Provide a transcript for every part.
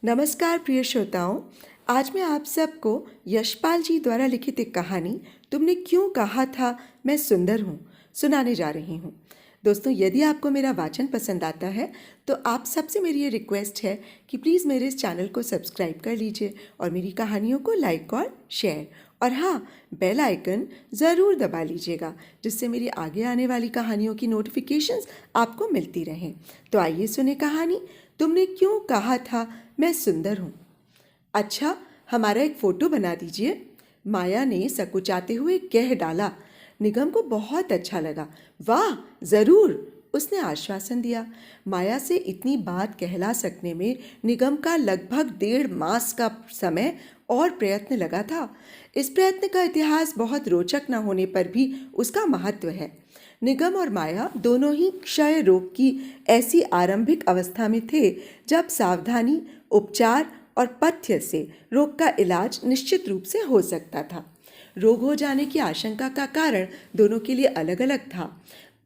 नमस्कार प्रिय श्रोताओं। आज मैं आप सबको यशपाल जी द्वारा लिखित एक कहानी तुमने क्यों कहा था मैं सुंदर हूँ सुनाने जा रही हूँ। दोस्तों, यदि आपको मेरा वाचन पसंद आता है तो आप सबसे मेरी ये रिक्वेस्ट है कि प्लीज़ मेरे इस चैनल को सब्सक्राइब कर लीजिए और मेरी कहानियों को लाइक और शेयर, और हाँ, बेल आइकन ज़रूर दबा लीजिएगा जिससे मेरी आगे आने वाली कहानियों की नोटिफिकेशंस आपको मिलती रहें। तो आइए सुने कहानी तुमने क्यों कहा था मैं सुंदर हूँ। अच्छा, हमारा एक फ़ोटो बना दीजिए, माया ने सकुचाते हुए कह डाला। निगम को बहुत अच्छा लगा। वाह, ज़रूर, उसने आश्वासन दिया। माया से इतनी बात कहला सकने में निगम का लगभग 1.5 मास का समय और प्रयत्न लगा था। इस प्रयत्न का इतिहास बहुत रोचक न होने पर भी उसका महत्व है। निगम और माया दोनों ही क्षय रोग की ऐसी आरंभिक अवस्था में थे जब सावधानी, उपचार और पथ्य से रोग का इलाज निश्चित रूप से हो सकता था। रोग हो जाने की आशंका का कारण दोनों के लिए अलग अलग था।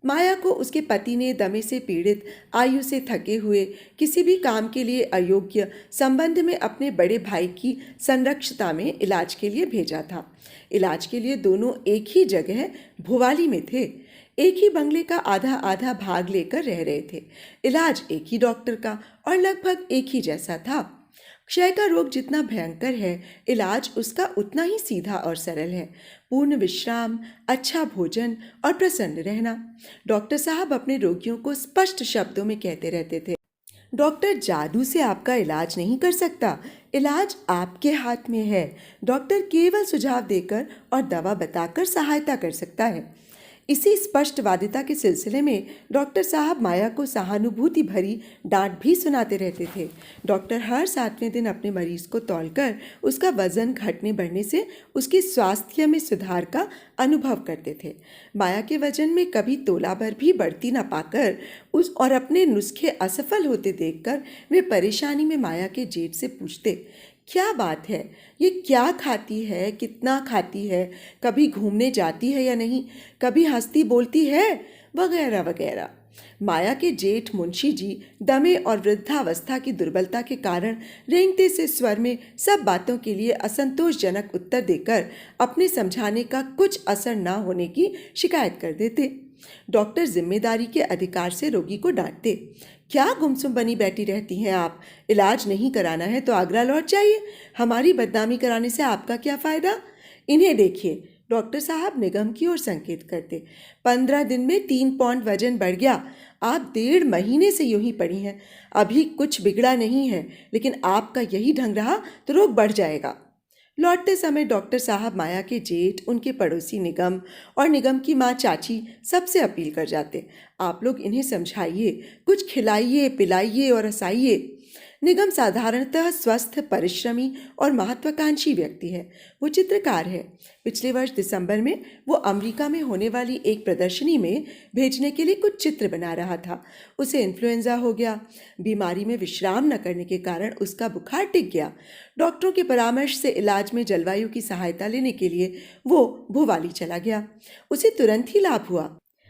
माया को उसके पति ने दमे से पीड़ित, आयु से थके हुए, किसी भी काम के लिए अयोग्य संबंध में अपने बड़े भाई की संरक्षता में इलाज के लिए भेजा था। इलाज के लिए दोनों एक ही जगह भुवाली में थे, एक ही बंगले का आधा आधा भाग लेकर रह रहे थे। इलाज एक ही डॉक्टर का और लगभग एक ही जैसा था। क्षय का रोग जितना भयंकर है, इलाज उसका उतना ही सीधा और सरल है। पूर्ण विश्राम, अच्छा भोजन और प्रसन्न रहना। डॉक्टर साहब अपने रोगियों को स्पष्ट शब्दों में कहते रहते थे, डॉक्टर जादू से आपका इलाज नहीं कर सकता, इलाज आपके हाथ में है। डॉक्टर केवल सुझाव देकर और दवा बताकर सहायता कर सकता है। इसी स्पष्टवादिता के सिलसिले में डॉक्टर साहब माया को सहानुभूति भरी डांट भी सुनाते रहते थे। डॉक्टर हर 7वें दिन अपने मरीज को तौलकर उसका वजन घटने बढ़ने से उसके स्वास्थ्य में सुधार का अनुभव करते थे। माया के वजन में कभी तोला भर भी बढ़ती न पाकर उस और अपने नुस्खे असफल होते देखकर वे परेशानी में माया के जेठ से पूछते, क्या बात है, ये क्या खाती है, कितना खाती है, कभी घूमने जाती है या नहीं, कभी हंसती बोलती है, वगैरह वगैरह। माया के जेठ मुंशी जी दमे और वृद्धावस्था की दुर्बलता के कारण रेंगते से स्वर में सब बातों के लिए असंतोषजनक उत्तर देकर अपने समझाने का कुछ असर न होने की शिकायत कर देते। डॉक्टर जिम्मेदारी के अधिकार से रोगी को डांटते, क्या गुमसुम बनी बैठी रहती हैं आप, इलाज नहीं कराना है तो आगरा लौट जाइए, हमारी बदनामी कराने से आपका क्या फ़ायदा। इन्हें देखिए, डॉक्टर साहब निगम की ओर संकेत करते, 15 दिन में 3 पौंड वजन बढ़ गया। आप 1.5 महीने से यूं ही पड़ी हैं, अभी कुछ बिगड़ा नहीं है, लेकिन आपका यही ढंग रहा तो रोग बढ़ जाएगा। लौटते समय डॉक्टर साहब माया के जेठ, उनके पड़ोसी निगम और निगम की माँ चाची सबसे अपील कर जाते, आप लोग इन्हें समझाइए, कुछ खिलाइए पिलाइए और हंसाइए। निगम साधारणतः स्वस्थ, परिश्रमी और महत्वाकांक्षी व्यक्ति है। वो चित्रकार है। पिछले वर्ष दिसंबर में वो अमेरिका में होने वाली एक प्रदर्शनी में भेजने के लिए कुछ चित्र बना रहा था। उसे इन्फ्लुएंजा हो गया। बीमारी में विश्राम न करने के कारण उसका बुखार टिक गया। डॉक्टरों के परामर्श से इलाज में जलवायु की सहायता लेने के लिए वो भोपाली चला गया। उसे तुरंत ही लाभ हुआ।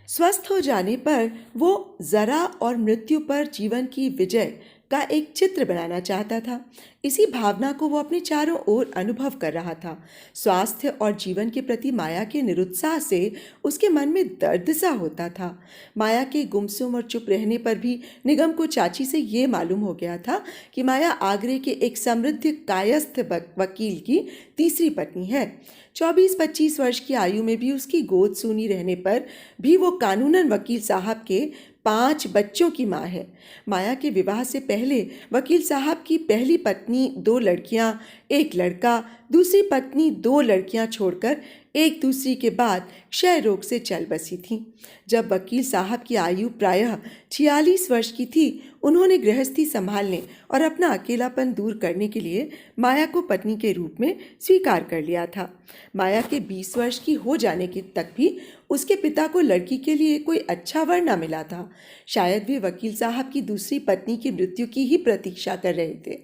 स्वस्थ हो जाने पर वो जरा और मृत्यु पर जीवन की विजय का एक चित्र बनाना चाहता था। इसी भावना को वो अपने चारों ओर अनुभव कर रहा था। स्वास्थ्य और जीवन के प्रति माया के निरुत्साह से उसके मन में दर्द सा होता था। माया के गुमसुम और चुप रहने पर भी निगम को चाची से ये मालूम हो गया था कि माया आगरे के एक समृद्ध कायस्थ वकील की तीसरी पत्नी है। 24-25 वर्ष की आयु में भी उसकी गोद सूनी रहने पर भी वो कानूनन वकील साहब के 5 बच्चों की माँ है। माया के विवाह से पहले वकील साहब की पहली पत्नी 2 लड़कियां, एक लड़का, दूसरी पत्नी 2 लड़कियां छोड़कर एक दूसरी के बाद क्षय रोग से चल बसी थीं। जब वकील साहब की आयु प्रायः 46 वर्ष की थी, उन्होंने गृहस्थी संभालने और अपना अकेलापन दूर करने के लिए माया को पत्नी के रूप में स्वीकार कर लिया था। माया के 20 वर्ष की हो जाने के तक भी उसके पिता को लड़की के लिए कोई अच्छा वर न मिला था। शायद वे वकील साहब की दूसरी पत्नी की मृत्यु की ही प्रतीक्षा कर रहे थे।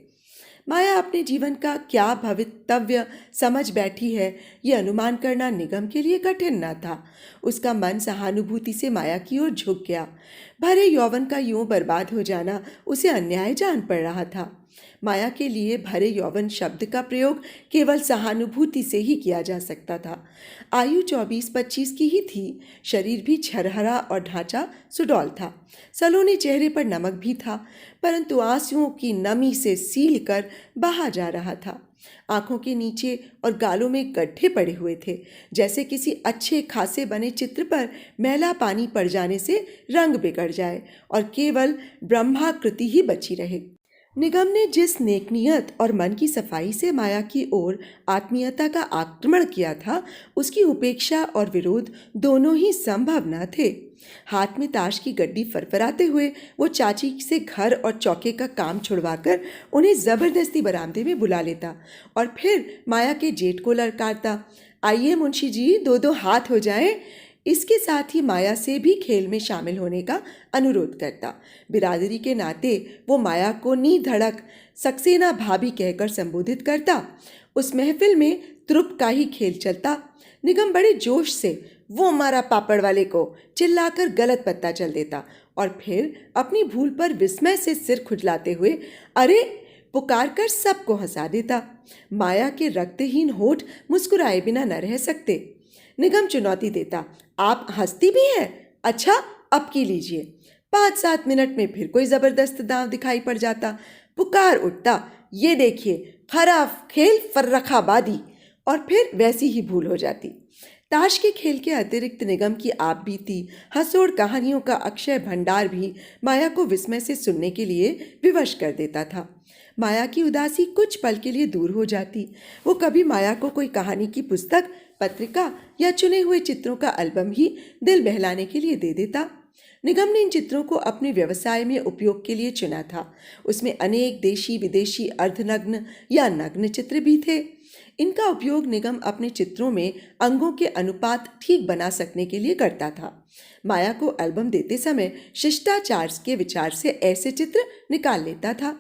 माया अपने जीवन का क्या भवितव्य समझ बैठी है, ये अनुमान करना निगम के लिए कठिन न था। उसका मन सहानुभूति से माया की ओर झुक गया। भरे यौवन का यूं बर्बाद हो जाना उसे अन्याय जान पड़ रहा था। माया के लिए भरे यौवन शब्द का प्रयोग केवल सहानुभूति से ही किया जा सकता था। आयु 24-25 की ही थी, शरीर भी छरहरा और ढांचा सुडौल था। सलोने चेहरे पर नमक भी था, परंतु आंसुओं की नमी से सील कर बहा जा रहा था। आंखों के नीचे और गालों में गड्ढे पड़े हुए थे, जैसे किसी अच्छे खासे बने चित्र पर मैला पानी पड़ जाने से रंग बिगड़ जाए और केवल ब्रह्माकृति ही बची रहे। निगम ने जिस नेकनियत और मन की सफाई से माया की ओर आत्मीयता का आक्रमण किया था, उसकी उपेक्षा और विरोध दोनों ही संभव न थे। हाथ में ताश की गड्डी फरफराते हुए वो चाची से घर और चौके का काम छुड़वाकर उन्हें जबरदस्ती बरामदे में बुला लेता और फिर माया के जेठ को ललकारता, आइए मुंशी जी, दो दो हाथ हो जाएं। इसके साथ ही माया से भी खेल में शामिल होने का अनुरोध करता। बिरादरी के नाते वो माया को नी धड़क सक्सेना भाभी कहकर संबोधित करता। उस महफिल में त्रुप का ही खेल चलता। निगम बड़े जोश से वो मारा पापड़ वाले को चिल्लाकर गलत पत्ता चल देता और फिर अपनी भूल पर विस्मय से सिर खुजलाते हुए अरे पुकार कर सबको हंसा देता। माया के रक्तहीन होठ मुस्कुराए बिना न रह सकते। निगम चुनौती देता, आप हंसती भी हैं? अच्छा, अब की लीजिए। 5-7 मिनट में फिर कोई जबरदस्त दांव दिखाई पड़ जाता। पुकार उठता, ये देखिए खराब खेल फर्रखाबादी, और फिर वैसी ही भूल हो जाती। ताश के खेल के अतिरिक्त निगम की आप बीती हंसोड़ कहानियों का अक्षय भंडार भी माया को विस्मय से सुनने के लिए विवश कर देता था। माया की उदासी कुछ पल के लिए दूर हो जाती। वो कभी माया को कोई कहानी की पुस्तक, पत्रिका या चुने हुए चित्रों का एल्बम ही दिल बहलाने के लिए दे देता। निगम ने इन चित्रों को अपने व्यवसाय में उपयोग के लिए चुना था। उसमें अनेक देशी विदेशी अर्धनग्न या नग्न चित्र भी थे। इनका उपयोग निगम अपने चित्रों में अंगों के अनुपात ठीक बना सकने के लिए करता था। माया को एल्बम देते समय शिष्टाचार के विचार से ऐसे चित्र निकाल लेता था।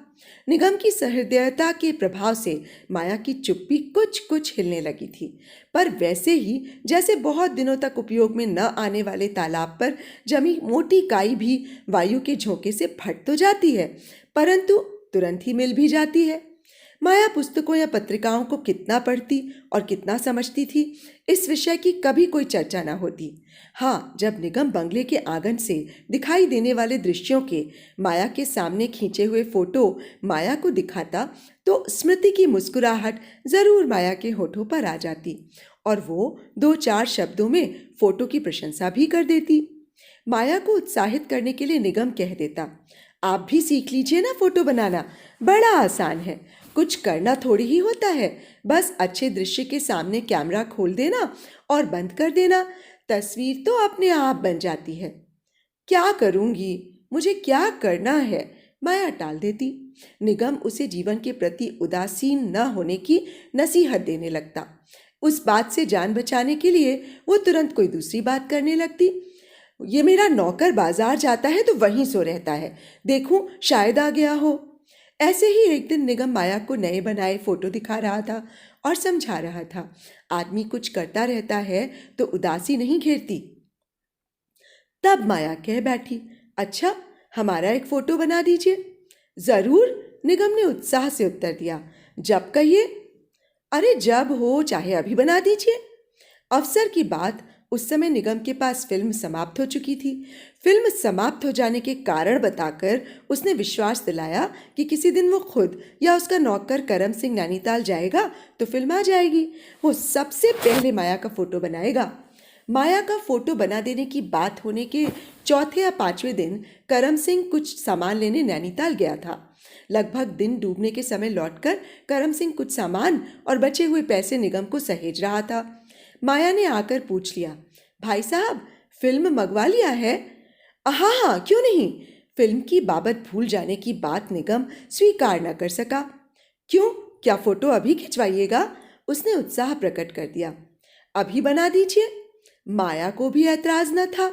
निगम की सहृदयता के प्रभाव से माया की चुप्पी कुछ कुछ हिलने लगी थी, पर वैसे ही जैसे बहुत दिनों तक उपयोग में न आने वाले तालाब पर जमी मोटी काई भी वायु के झोंके से फट तो जाती है, परंतु तुरंत ही मिल भी जाती है। माया पुस्तकों या पत्रिकाओं को कितना पढ़ती और कितना समझती थी, इस विषय की कभी कोई चर्चा न होती। हाँ, जब निगम बंगले के आंगन से दिखाई देने वाले दृश्यों के माया के सामने खींचे हुए फोटो माया को दिखाता, तो स्मृति की मुस्कुराहट जरूर माया के होठों पर आ जाती और वो 2-4 शब्दों में फोटो की प्रशंसा भी कर देती। माया को उत्साहित करने के लिए निगम कह देता, आप भी सीख लीजिए ना फोटो बनाना, बड़ा आसान है, कुछ करना थोड़ी ही होता है, बस अच्छे दृश्य के सामने कैमरा खोल देना और बंद कर देना, तस्वीर तो अपने आप बन जाती है। क्या करूंगी, मुझे क्या करना है, माया टाल देती। निगम उसे जीवन के प्रति उदासीन न होने की नसीहत देने लगता। उस बात से जान बचाने के लिए वो तुरंत कोई दूसरी बात करने लगती। ये मेरा नौकर बाजार जाता है तो वहीं सो रहता है, देखूं शायद आ गया हो। ऐसे ही एक दिन निगम माया को नए बनाए फोटो दिखा रहा था और समझा रहा था, आदमी कुछ करता रहता है तो उदासी नहीं घेरती। तब माया कह बैठी, अच्छा, हमारा एक फोटो बना दीजिए। जरूर, निगम ने उत्साह से उत्तर दिया। जब कहिए। अरे जब हो, चाहे अभी बना दीजिए। अवसर की बात, उस समय निगम के पास फिल्म समाप्त हो चुकी थी। फिल्म समाप्त हो जाने के कारण बताकर उसने विश्वास दिलाया कि किसी दिन वो खुद या उसका नौकर करम सिंह नैनीताल जाएगा तो फिल्म आ जाएगी। वो सबसे पहले माया का फोटो बनाएगा। माया का फोटो बना देने की बात होने के चौथे या 5वें दिन करम सिंह कुछ सामान लेने नैनीताल गया था। लगभग दिन डूबने के समय लौटकर करम सिंह कुछ सामान और बचे हुए पैसे निगम को सहेज रहा था। माया ने आकर पूछ लिया, भाई साहब, फिल्म मंगवा लिया है? हाँ हाँ, क्यों नहीं। फिल्म की बाबत भूल जाने की बात निगम स्वीकार न कर सका। क्यों, क्या फोटो अभी खिंचवाइएगा? उसने उत्साह प्रकट कर दिया। अभी बना दीजिए। माया को भी ऐतराज न था।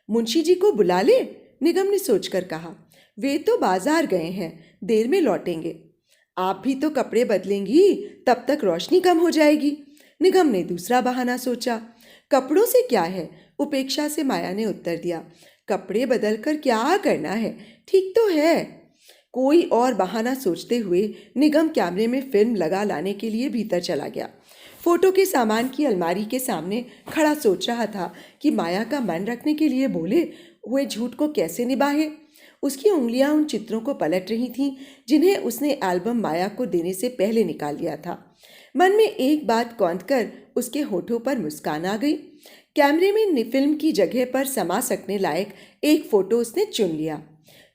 मुंशी जी को बुला ले, निगम ने सोचकर कहा। वे तो बाजार गए हैं, देर में लौटेंगे। आप भी तो कपड़े बदलेंगी, तब तक रोशनी कम हो जाएगी। निगम ने दूसरा बहाना सोचा। कपड़ों से क्या है, उपेक्षा से माया ने उत्तर दिया। कपड़े बदलकर क्या करना है, ठीक तो है। कोई और बहाना सोचते हुए निगम कैमरे में फिल्म लगा लाने के लिए भीतर चला गया। फोटो के सामान की अलमारी के सामने खड़ा सोच रहा था कि माया का मन रखने के लिए बोले हुए झूठ को कैसे निभाए। उसकी उंगलियां उन चित्रों को पलट रही थीं जिन्हें उसने एल्बम माया को देने से पहले निकाल लिया था। मन में एक बात कौंध कर उसके होठों पर मुस्कान आ गई। कैमरे में फिल्म की जगह पर समा सकने लायक एक फोटो उसने चुन लिया।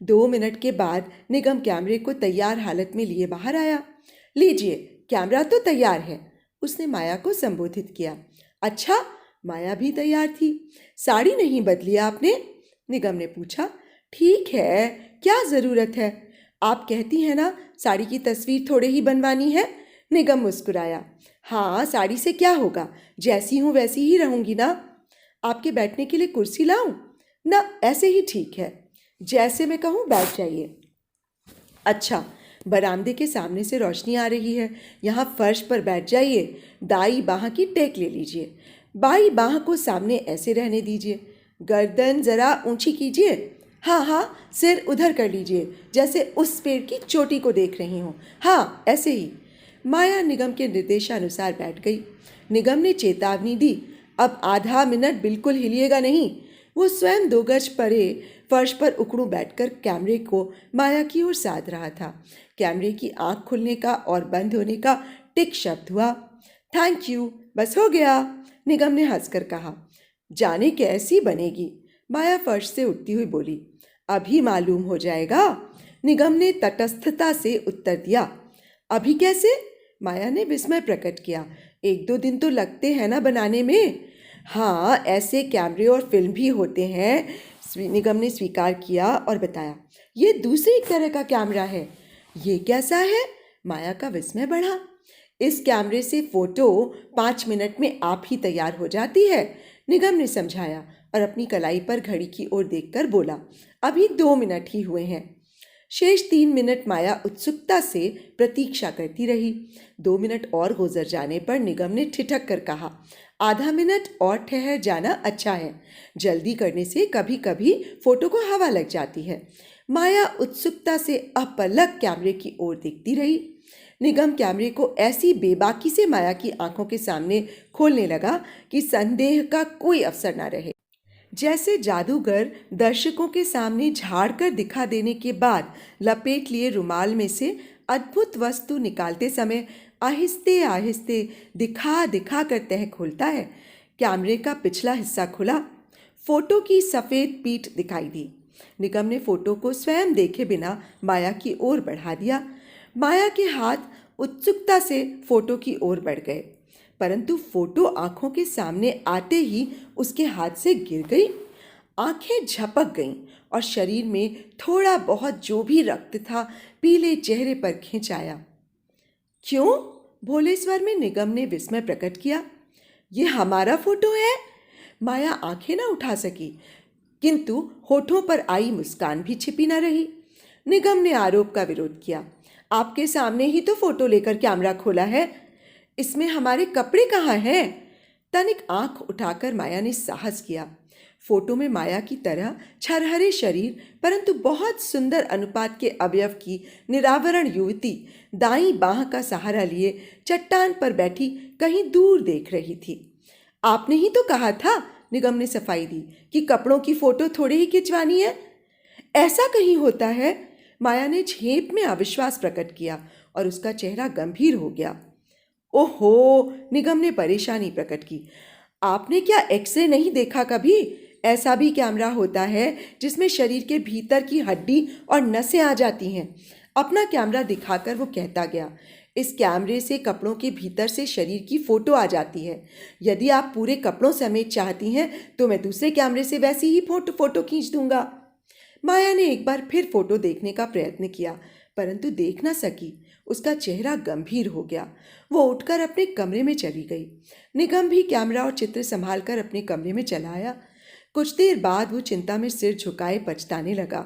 2 मिनट के बाद निगम कैमरे को तैयार हालत में लिए बाहर आया। लीजिए, कैमरा तो तैयार है, उसने माया को संबोधित किया। अच्छा, माया भी तैयार थी। साड़ी नहीं बदली आपने? निगम ने पूछा। ठीक है, क्या ज़रूरत है? आप कहती हैं ना साड़ी की तस्वीर थोड़े ही बनवानी है। निगम मुस्कुराया। हाँ, साड़ी से क्या होगा, जैसी हूँ वैसी ही रहूंगी ना। आपके बैठने के लिए कुर्सी लाऊं? ना, ऐसे ही ठीक है, जैसे मैं कहूँ बैठ जाइए। अच्छा, बरामदे के सामने से रोशनी आ रही है, यहाँ फर्श पर बैठ जाइए। दाई बाह की टेक ले लीजिए, बाई बाह को सामने ऐसे रहने दीजिए, गर्दन जरा ऊंची कीजिए। हाँ हाँ, सिर उधर कर लीजिए जैसे उस पेड़ की चोटी को देख रही हूँ। हाँ, ऐसे ही। माया निगम के निर्देशानुसार बैठ गई। निगम ने चेतावनी दी, अब आधा मिनट बिल्कुल हिलिएगा नहीं। वो स्वयं 2 गज परे फर्श पर उकड़ू बैठकर कैमरे को माया की ओर साध रहा था। कैमरे की आंख खुलने का और बंद होने का टिक शब्द हुआ। थैंक यू, बस हो गया, निगम ने हंसकर कहा। जाने कैसी बनेगी, माया फर्श से उठती हुई बोली। अभी मालूम हो जाएगा, निगम ने तटस्थता से उत्तर दिया। अभी कैसे? माया ने विस्मय प्रकट किया। 1-2 दिन तो लगते हैं ना बनाने में। हाँ, ऐसे कैमरे और फिल्म भी होते हैं, निगम ने स्वीकार किया और बताया। ये दूसरी तरह का कैमरा है। ये कैसा है? माया का विस्मय बढ़ा। इस कैमरे से फोटो 5 मिनट में आप ही तैयार हो जाती है, निगम ने समझाया और अपनी कलाई पर घड़ी की ओर देखकर बोला। अभी 2 मिनट ही हुए हैं। शेष 3 मिनट माया उत्सुकता से प्रतीक्षा करती रही। 2 मिनट और गुजर जाने पर निगम ने ठिठक कर कहा, आधा मिनट और ठहर जाना अच्छा है, जल्दी करने से कभी कभी फोटो को हवा लग जाती है। माया उत्सुकता से अपलक कैमरे की ओर देखती रही। निगम कैमरे को ऐसी बेबाकी से माया की आंखों के सामने खोलने लगा कि संदेह का कोई अवसर न रहे। जैसे जादूगर दर्शकों के सामने झाड़ कर दिखा देने के बाद लपेट लिए रुमाल में से अद्भुत वस्तु निकालते समय आहिस्ते आहिस्ते दिखा दिखा कर तह खोलता है। कैमरे का पिछला हिस्सा खुला। फोटो की सफ़ेद पीठ दिखाई दी। निगम ने फोटो को स्वयं देखे बिना माया की ओर बढ़ा दिया। माया के हाथ उत्सुकता से फोटो की ओर बढ़ गए, परंतु फोटो आंखों के सामने आते ही उसके हाथ से गिर गई। आंखें झपक गईं और शरीर में थोड़ा बहुत जो भी रक्त था पीले चेहरे पर खिंच आया। क्यों? भोले स्वर में निगम ने विस्मय प्रकट किया। ये हमारा फोटो है? माया आंखें न उठा सकी, किंतु होठों पर आई मुस्कान भी छिपी न रही। निगम ने आरोप का विरोध किया। आपके सामने ही तो फोटो लेकर कैमरा खोला है, इसमें हमारे कपड़े कहाँ हैं? तनिक आंख उठाकर माया ने साहस किया। फोटो में माया की तरह छरहरे शरीर परंतु बहुत सुंदर अनुपात के अवयव की निरावरण युवती दाईं बाह का सहारा लिए चट्टान पर बैठी कहीं दूर देख रही थी। आपने ही तो कहा था, निगम ने सफाई दी, कि कपड़ों की फोटो थोड़े ही खिंचवानी है। ऐसा कहीं होता है? माया ने झेप में अविश्वास प्रकट किया और उसका चेहरा गंभीर हो गया। ओहो, निगम ने परेशानी प्रकट की। आपने क्या एक्सरे नहीं देखा कभी? ऐसा भी कैमरा होता है जिसमें शरीर के भीतर की हड्डी और नसें आ जाती हैं। अपना कैमरा दिखाकर वो कहता गया। इस कैमरे से कपड़ों के भीतर से शरीर की फोटो आ जाती है। यदि आप पूरे कपड़ों समेत चाहती हैं तो मैं दूसरे कैमरे से वैसी ही फोटो खींच दूंगा। माया ने एक बार फिर फोटो देखने का प्रयत्न किया, परंतु देख न सकी। उसका चेहरा गंभीर हो गया। वो उठकर अपने कमरे में चली गई। निगम भी कैमरा और चित्र संभालकर अपने कमरे में चला आया। कुछ देर बाद वो चिंता में सिर झुकाए पछताने लगा।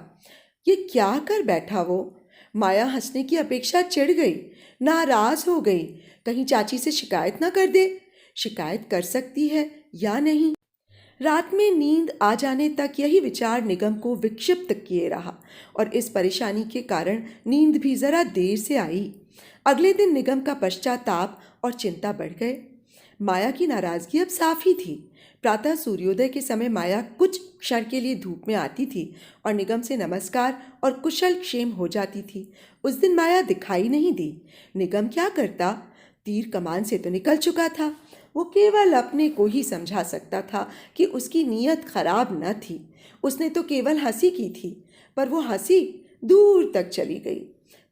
ये क्या कर बैठा वो? माया हंसने की अपेक्षा चिढ़ गई, नाराज हो गई। कहीं चाची से शिकायत ना कर दे। शिकायत कर सकती है या नहीं? रात में नींद आ जाने तक यही विचार निगम को विक्षिप्त किए रहा और इस परेशानी के कारण नींद भी जरा देर से आई। अगले दिन निगम का पश्चाताप और चिंता बढ़ गए। माया की नाराजगी अब साफ ही थी। प्रातः सूर्योदय के समय माया कुछ क्षण के लिए धूप में आती थी और निगम से नमस्कार और कुशल क्षेम हो जाती थी। उस दिन माया दिखाई नहीं दी। निगम क्या करता? तीर कमान से तो निकल चुका था। वो केवल अपने को ही समझा सकता था कि उसकी नीयत खराब न थी। उसने तो केवल हंसी की थी, पर वो हंसी दूर तक चली गई।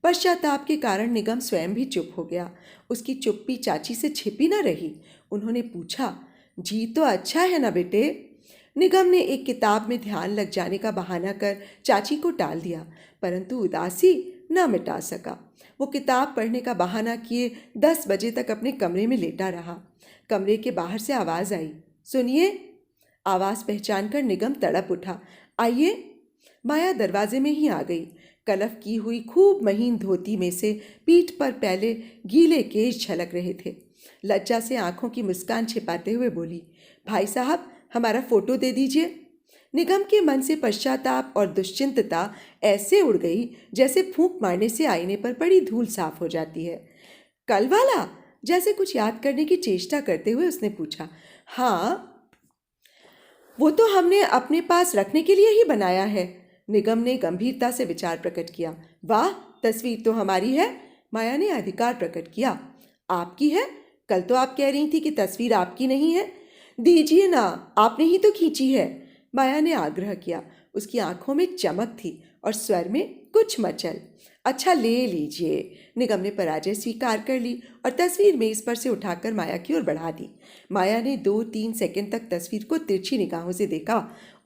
पश्चाताप के कारण निगम स्वयं भी चुप हो गया। उसकी चुप्पी चाची से छिपी न रही। उन्होंने पूछा, जी तो अच्छा है ना बेटे? निगम ने एक किताब में ध्यान लग जाने का बहाना कर चाची को टाल दिया, परंतु उदासी न मिटा सका। वो किताब पढ़ने का बहाना किए 10 बजे तक अपने कमरे में लेटा रहा। कमरे के बाहर से आवाज़ आई, सुनिए। आवाज़ पहचान कर निगम तड़प उठा। आइए। माया दरवाजे में ही आ गई। कलफ की हुई खूब महीन धोती में से पीठ पर पहले गीले केश झलक रहे थे। लज्जा से आंखों की मुस्कान छिपाते हुए बोली, भाई साहब हमारा फोटो दे दीजिए। निगम के मन से पश्चाताप और दुश्चिंतता ऐसे उड़ गई जैसे फूंक मारने से आईने पर पड़ी धूल साफ हो जाती है। कल वाला? जैसे कुछ याद करने की चेष्टा करते हुए उसने पूछा। हाँ, वो तो हमने अपने पास रखने के लिए ही बनाया है। निगम ने गंभीरता से विचार प्रकट किया। वाह, तस्वीर तो हमारी है। माया ने अधिकार प्रकट किया। आपकी है? कल तो आप कह रही थी कि तस्वीर आपकी नहीं है। दीजिए ना, आपने ही तो खींची है। माया ने आग्रह किया। उसकी आंखों में चमक थी और स्वर में कुछ मचल। अच्छा, ले लीजिए। निगम ने पराजय स्वीकार कर ली और तस्वीर मेज पर से उठाकर माया की ओर बढ़ा दी। माया ने 2-3 सेकंड तक तस्वीर को तिरछी निगाहों से देखा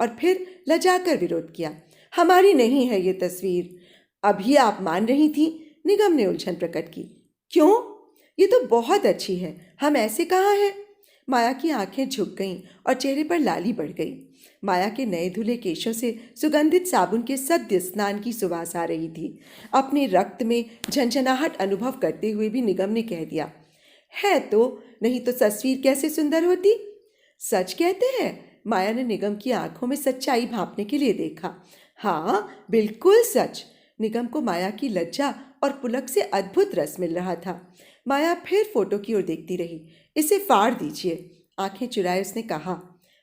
और फिर लजाकर विरोध किया। हमारी नहीं है ये तस्वीर। अभी आप मान रही थी। निगम ने उलझन प्रकट की। क्यों? ये तो बहुत अच्छी है। हम ऐसे कहाँ हैं? माया की आंखें झुक गईं और चेहरे पर लाली बढ़ गई। माया के नए धुले केशों से सुगंधित साबुन के सद्य स्नान की सुवास आ रही थी। अपने रक्त में झंझनाहट अनुभव करते हुए भी निगम ने कह दिया, है तो, नहीं तो तस्वीर कैसे सुंदर होती? सच कहते हैं? माया ने निगम की आंखों में सच्चाई भांपने के लिए देखा। हाँ, बिल्कुल सच। निगम को माया की लज्जा और पुलक से अद्भुत रस मिल रहा था। माया फिर फोटो की ओर देखती रही। इसे फाड़ दीजिए। आंखें चुराए उसने कहा।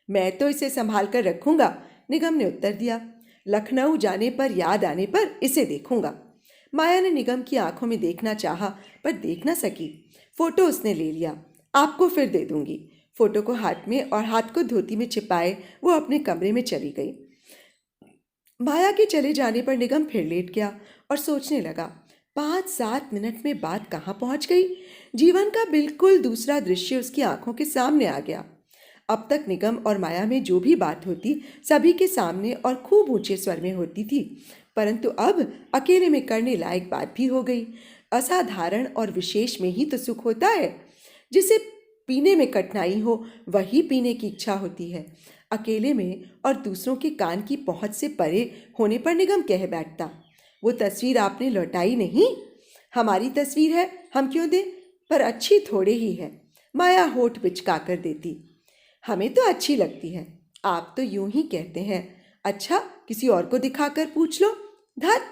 मैं तो इसे संभाल कर रखूंगा। निगम ने उत्तर दिया। लखनऊ जाने पर याद आने पर इसे देखूंगा। माया ने निगम की आंखों में देखना चाहा, पर देख न सकी। फोटो उसने ले लिया। आपको फिर दे दूंगी। फोटो को हाथ में और हाथ को धोती में छिपाए वो अपने कमरे में चली गई। माया के चले जाने पर निगम फिर लेट गया और सोचने लगा। 5-7 मिनट में बात कहाँ पहुंच गई? जीवन का बिल्कुल दूसरा दृश्य उसकी आंखों के सामने आ गया। अब तक निगम और माया में जो भी बात होती सभी के सामने और खूब ऊंचे स्वर में होती थी, परंतु अब अकेले में करने लायक बात भी हो गई। असाधारण और विशेष में ही तो सुख होता है। जिसे पीने में कठिनाई हो वही पीने की इच्छा होती है। अकेले में और दूसरों के कान की पहुंच से परे होने पर निगम कह बैठता, वो तस्वीर आपने लौटाई नहीं? हमारी तस्वीर है, हम क्यों दें? पर अच्छी थोड़े ही है। माया होठ बिचका कर देती। हमें तो अच्छी लगती है। आप तो यूं ही कहते हैं। अच्छा, किसी और को दिखाकर पूछ लो। धत,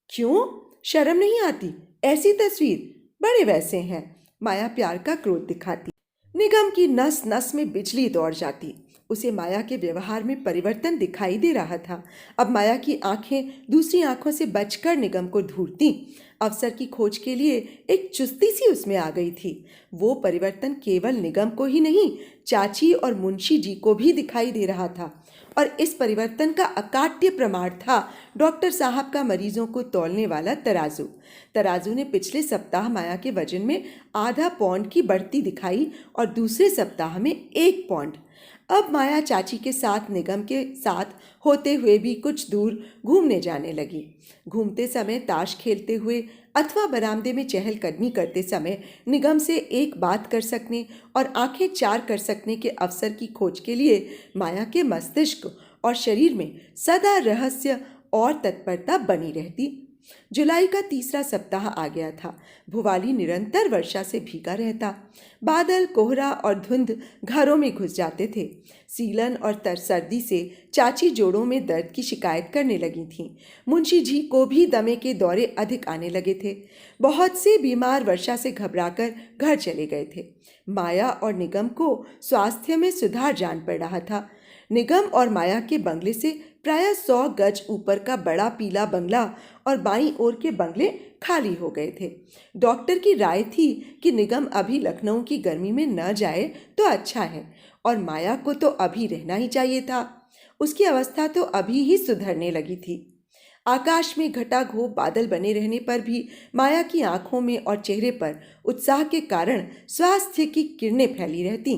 क्यों? शर्म नहीं आती? ऐसी तस्वीर बड़े वैसे हैं। माया प्यार का क्रोध दिखाती। निगम की नस नस में बिजली दौड़ जाती। उसे माया के व्यवहार में परिवर्तन दिखाई दे रहा था। अब माया की आंखें दूसरी आंखों से बचकर निगम को ढूंढती। अवसर की खोज के लिए एक चुस्ती सी उसमें आ गई थी। वो परिवर्तन केवल निगम को ही नहीं, चाची और मुंशी जी को भी दिखाई दे रहा था। और इस परिवर्तन का अकाट्य प्रमाण था डॉक्टर साहब का मरीजों को तौलने वाला तराजू। तराजू ने पिछले सप्ताह माया के वजन में आधा पौंड की बढ़ती दिखाई और दूसरे सप्ताह में 1 पौंड। अब माया चाची के साथ निगम के साथ होते हुए भी कुछ दूर घूमने जाने लगी। घूमते समय ताश खेलते हुए अथवा बरामदे में चहलकदमी करते समय निगम से एक बात कर सकने और आंखें चार कर सकने के अवसर की खोज के लिए माया के मस्तिष्क और शरीर में सदा रहस्य और तत्परता बनी रहती। जुलाई का तीसरा सप्ताह आ गया था। भुवाली निरंतर वर्षा से भीगा रहता। बादल, कोहरा और धुंध घरों में घुस जाते थे। सीलन और सर्दी से चाची जोड़ों में दर्द की शिकायत करने लगी थीं। मुंशी जी को भी दमे के दौरे अधिक आने लगे थे। बहुत से बीमार वर्षा से घबराकर घर चले गए थे। माया और निगम को स्वास्थ्य में सुधार जान पड़ रहा था। निगम और माया के बंगले से प्रायः 100 गज ऊपर का बड़ा पीला बंगला और बाईं ओर के बंगले खाली हो गए थे। डॉक्टर की राय थी कि निगम अभी लखनऊ की गर्मी में न जाए तो अच्छा है, और माया को तो अभी रहना ही चाहिए था। उसकी अवस्था तो अभी ही सुधरने लगी थी। आकाश में घटाघोट बादल बने रहने पर भी माया की आंखों में और चेहरे पर उत्साह के कारण स्वास्थ्य की किरणें फैली रहती।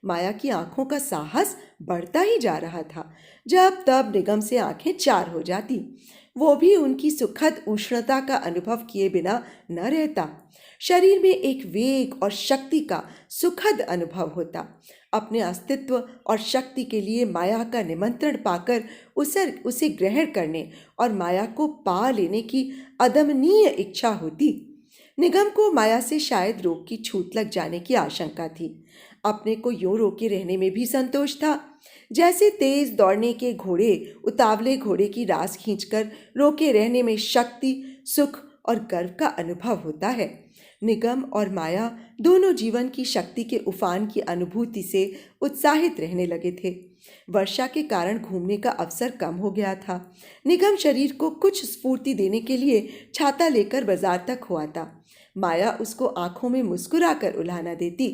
माया की आंखों का साहस बढ़ता ही जा रहा था। जब तब निगम से आंखें चार हो जाती। वो भी उनकी सुखद उष्णता का अनुभव किए बिना न रहता। शरीर में एक वेग और शक्ति का सुखद अनुभव होता। अपने अस्तित्व और शक्ति के लिए माया का निमंत्रण पाकर उसे ग्रहण करने और माया को पा लेने की अदमनीय इच्छा होती। निगम को माया से शायद रोग की छूट लग जाने की आशंका थी। अपने को यूं रोके रहने में भी संतोष था, जैसे तेज दौड़ने के घोड़े उतावले घोड़े की रास खींचकर रोके रहने में शक्ति, सुख और गर्व का अनुभव होता है। निगम और माया दोनों जीवन की शक्ति के उफान की अनुभूति से उत्साहित रहने लगे थे। वर्षा के कारण घूमने का अवसर कम हो गया था। निगम शरीर को कुछ स्फूर्ति देने के लिए छाता लेकर बाजार तक हो आता। माया उसको आंखों में मुस्कुराकर उल्हाना देती।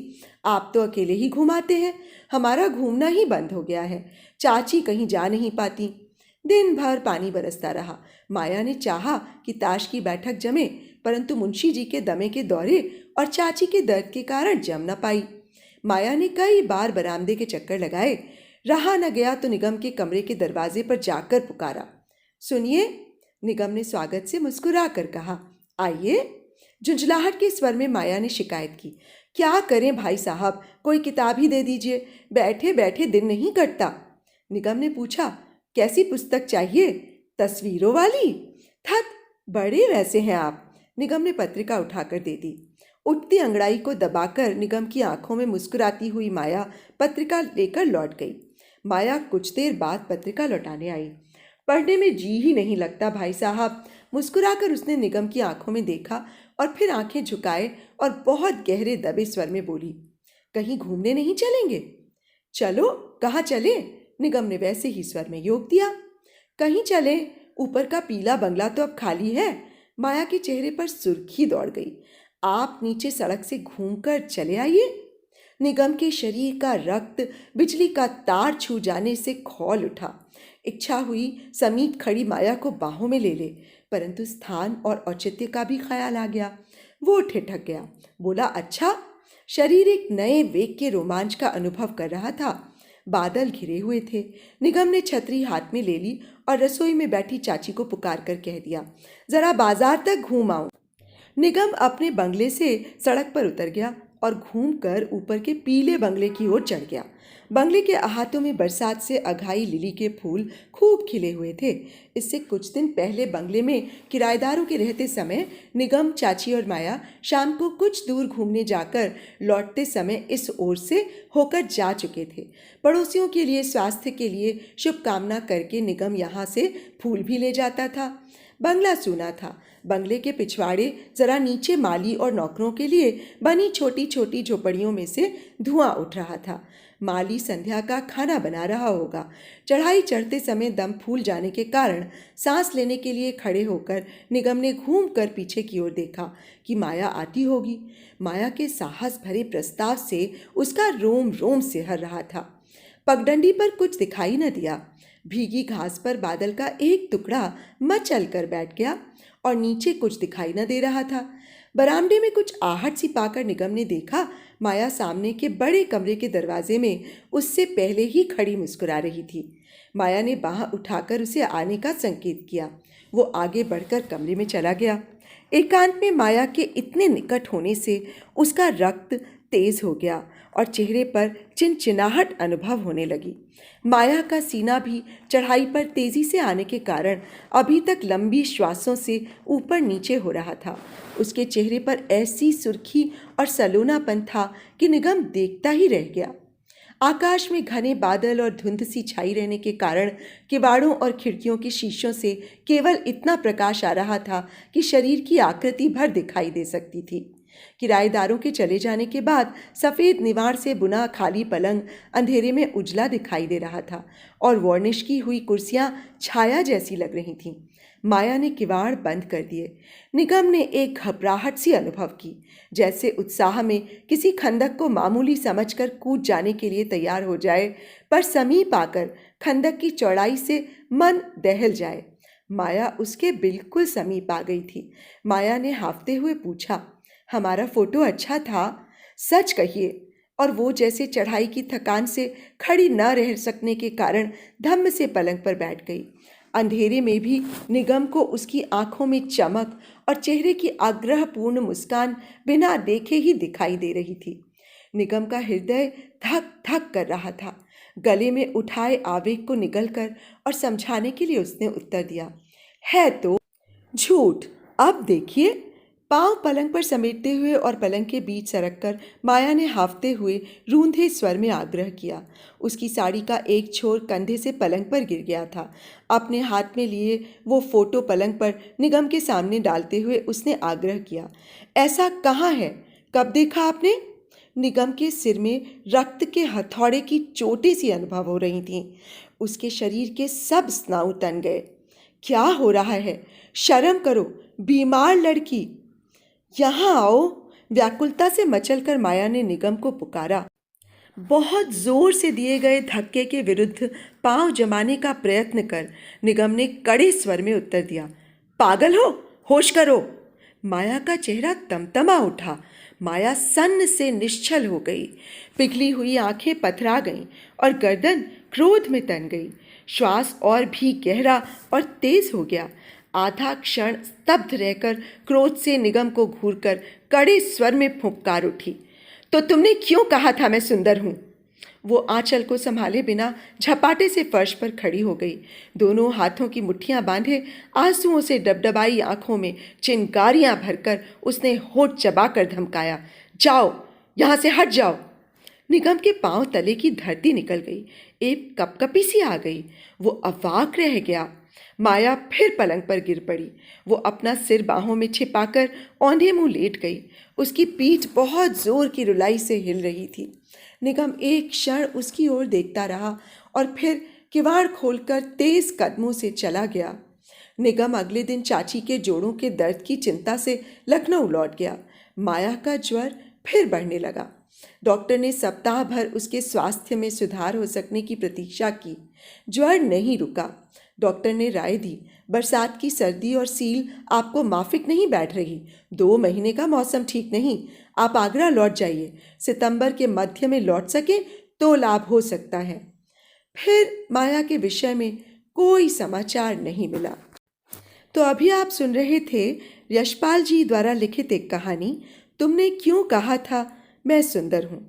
आप तो अकेले ही घुमाते हैं, हमारा घूमना ही बंद हो गया है। चाची कहीं जा नहीं पाती। दिन भर पानी बरसता रहा। माया ने चाहा कि ताश की बैठक जमे, परंतु मुंशी जी के दमे के दौरे और चाची के दर्द के कारण जम न पाई। माया ने कई बार बरामदे के चक्कर लगाए, रहा न गया तो निगम के कमरे के दरवाजे पर जाकर पुकारा। सुनिए, निगम ने स्वागत से मुस्कुरा कर कहा। आइए। झुंझलाहट के स्वर में माया ने शिकायत की। क्या करें भाई साहब, कोई किताब ही दे दीजिए, बैठे बैठे दिन नहीं कटता। निगम ने पूछा, कैसी पुस्तक चाहिए? तस्वीरों वाली? थत, बड़े वैसे हैं आप। निगम ने पत्रिका उठाकर दे दी। उठती अंगड़ाई को दबाकर निगम की आंखों में मुस्कुराती हुई माया पत्रिका लेकर लौट गई। माया कुछ देर बाद पत्रिका लौटाने आई। पढ़ने में जी ही नहीं लगता भाई साहब। मुस्कुराकर उसने निगम की आंखों में देखा और फिर आंखें झुकाए और बहुत गहरे दबे स्वर में बोली, कहीं घूमने नहीं चलेंगे? चलो, कहाँ चले? निगम ने वैसे ही स्वर में योग दिया। कहीं चले, ऊपर का पीला बंगला तो अब खाली है। माया के चेहरे पर सुर्खी दौड़ गई। आप नीचे सड़क से घूमकर चले आइए। निगम के शरीर का रक्त बिजली का तार छू जाने से खौल उठा। इच्छा हुई समीप खड़ी माया को बाहों में ले ले, परंतु स्थान और औचित्य का भी ख्याल आ गया। वो ठिठक गया। बोला, अच्छा। शरीर एक नए वेग के रोमांच का अनुभव कर रहा था। बादल घिरे हुए थे। निगम ने छतरी हाथ में ले ली और रसोई में बैठी चाची को पुकार कर कह दिया, जरा बाजार तक घूम आओ। निगम अपने बंगले से सड़क पर उतर गया और घूमकर ऊपर के पीले बंगले की ओर चढ़ गया। बंगले के अहातों में बरसात से अघाई लिली के फूल खूब खिले हुए थे। इससे कुछ दिन पहले बंगले में किराएदारों के रहते समय निगम, चाची और माया शाम को कुछ दूर घूमने जाकर लौटते समय इस ओर से होकर जा चुके थे। पड़ोसियों के लिए, स्वास्थ्य के लिए शुभकामना करके निगम यहाँ से फूल भी ले जाता था। बंगला सूना था। बंगले के पिछवाड़े जरा नीचे माली और नौकरों के लिए बनी छोटी छोटी झोपड़ियों में से धुआं उठ रहा था। माली संध्या का खाना बना रहा होगा। चढ़ाई चढ़ते समय दम फूल जाने के कारण सांस लेने के लिए खड़े होकर निगम ने घूमकर पीछे की ओर देखा कि माया आती होगी। माया के साहस भरे प्रस्ताव से उसका रोम रोम सिहर रहा था। पगडंडी पर कुछ दिखाई न दिया। भीगी घास पर बादल का एक टुकड़ा मचल कर बैठ गया और नीचे कुछ दिखाई न दे रहा था। बरामदे में कुछ आहट सी पाकर निगम ने देखा, माया सामने के बड़े कमरे के दरवाजे में उससे पहले ही खड़ी मुस्कुरा रही थी। माया ने बाह उठाकर उसे आने का संकेत किया। वो आगे बढ़कर कमरे में चला गया। एकांत में माया के इतने निकट होने से उसका रक्त तेज हो गया और चेहरे पर चिनचिनाहट अनुभव होने लगी। माया का सीना भी चढ़ाई पर तेजी से आने के कारण अभी तक लंबी श्वासों से ऊपर नीचे हो रहा था। उसके चेहरे पर ऐसी सुर्खी और सलोनापन था कि निगम देखता ही रह गया। आकाश में घने बादल और धुंध सी छाई रहने के कारण किवाड़ों और खिड़कियों के शीशों से केवल इतना प्रकाश आ रहा था कि शरीर की आकृति भर दिखाई दे सकती थी। किराएदारों के चले जाने के बाद सफ़ेद निवार से बुना खाली पलंग अंधेरे में उजला दिखाई दे रहा था और वार्निश की हुई कुर्सियां छाया जैसी लग रही थीं। माया ने किवाड़ बंद कर दिए। निगम ने एक घबराहट सी अनुभव की, जैसे उत्साह में किसी खंदक को मामूली समझकर कूद जाने के लिए तैयार हो जाए, पर समीप आकर खंदक की चौड़ाई से मन दहल जाए। माया उसके बिल्कुल समीप आ गई थी। माया ने हांफते हुए पूछा, हमारा फोटो अच्छा था? सच कहिए। और वो जैसे चढ़ाई की थकान से खड़ी न रह सकने के कारण धम्म से पलंग पर बैठ गई। अंधेरे में भी निगम को उसकी आंखों में चमक और चेहरे की आग्रहपूर्ण मुस्कान बिना देखे ही दिखाई दे रही थी। निगम का हृदय धक धक कर रहा था। गले में उठाए आवेग को निगलकर और समझाने के लिए उसने उत्तर दिया, है तो झूठ। अब देखिए। पांव पलंग पर समेटते हुए और पलंग के बीच सरककर माया ने हांफते हुए रूंधे स्वर में आग्रह किया। उसकी साड़ी का एक छोर कंधे से पलंग पर गिर गया था। अपने हाथ में लिए वो फोटो पलंग पर निगम के सामने डालते हुए उसने आग्रह किया, ऐसा कहाँ है? कब देखा आपने? निगम के सिर में रक्त के हथौड़े की चोटें सी अनुभव हो रही थीं। उसके शरीर के सब स्नायु तन गए। क्या हो रहा है? शर्म करो, बीमार लड़की, यहाँ आओ। व्याकुलता से मचलकर माया ने निगम को पुकारा। बहुत जोर से दिए गए धक्के के विरुद्ध पांव जमाने का प्रयत्न कर निगम ने कड़े स्वर में उत्तर दिया, पागल हो? होश करो। माया का चेहरा तमतमा उठा। माया सन्न से निश्चल हो गई। पिघली हुई आंखें पथरा गईं और गर्दन क्रोध में तन गई। श्वास और भी गहरा और तेज हो गया। आधा क्षण स्तब्ध रहकर क्रोध से निगम को घूरकर कड़े स्वर में फुंकार उठी, तो तुमने क्यों कहा था मैं सुंदर हूं? वो आंचल को संभाले बिना झपाटे से फर्श पर खड़ी हो गई। दोनों हाथों की मुट्ठियां बांधे आंसुओं से डबडबाई आंखों में चिंगारियां भरकर उसने होठ चबाकर धमकाया, जाओ, यहां से हट जाओ। निगम के पांव तले की धरती निकल गई। एक कपकपी सी आ गई। वो अवाक रह गया। माया फिर पलंग पर गिर पड़ी। वो अपना सिर बाहों में छिपाकर औंधे मुंह लेट गई। उसकी पीठ बहुत जोर की रुलाई से हिल रही थी। निगम एक क्षण उसकी ओर देखता रहा और फिर किवाड़ खोलकर तेज कदमों से चला गया। निगम अगले दिन चाची के जोड़ों के दर्द की चिंता से लखनऊ लौट गया। माया का ज्वर फिर बढ़ने लगा। डॉक्टर ने सप्ताह भर उसके स्वास्थ्य में सुधार हो सकने की प्रतीक्षा की। ज्वर नहीं रुका। डॉक्टर ने राय दी, बरसात की सर्दी और सील आपको माफिक नहीं बैठ रही। 2 महीने का मौसम ठीक नहीं। आप आगरा लौट जाइए। सितंबर के मध्य में लौट सके तो लाभ हो सकता है। फिर माया के विषय में कोई समाचार नहीं मिला। तो अभी आप सुन रहे थे यशपाल जी द्वारा लिखित एक कहानी, तुमने क्यों कहा था मैं सुंदर हूँ।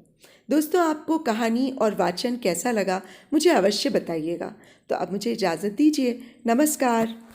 दोस्तों, आपको कहानी और वाचन कैसा लगा मुझे अवश्य बताइएगा। तो अब मुझे इजाज़त दीजिए। नमस्कार।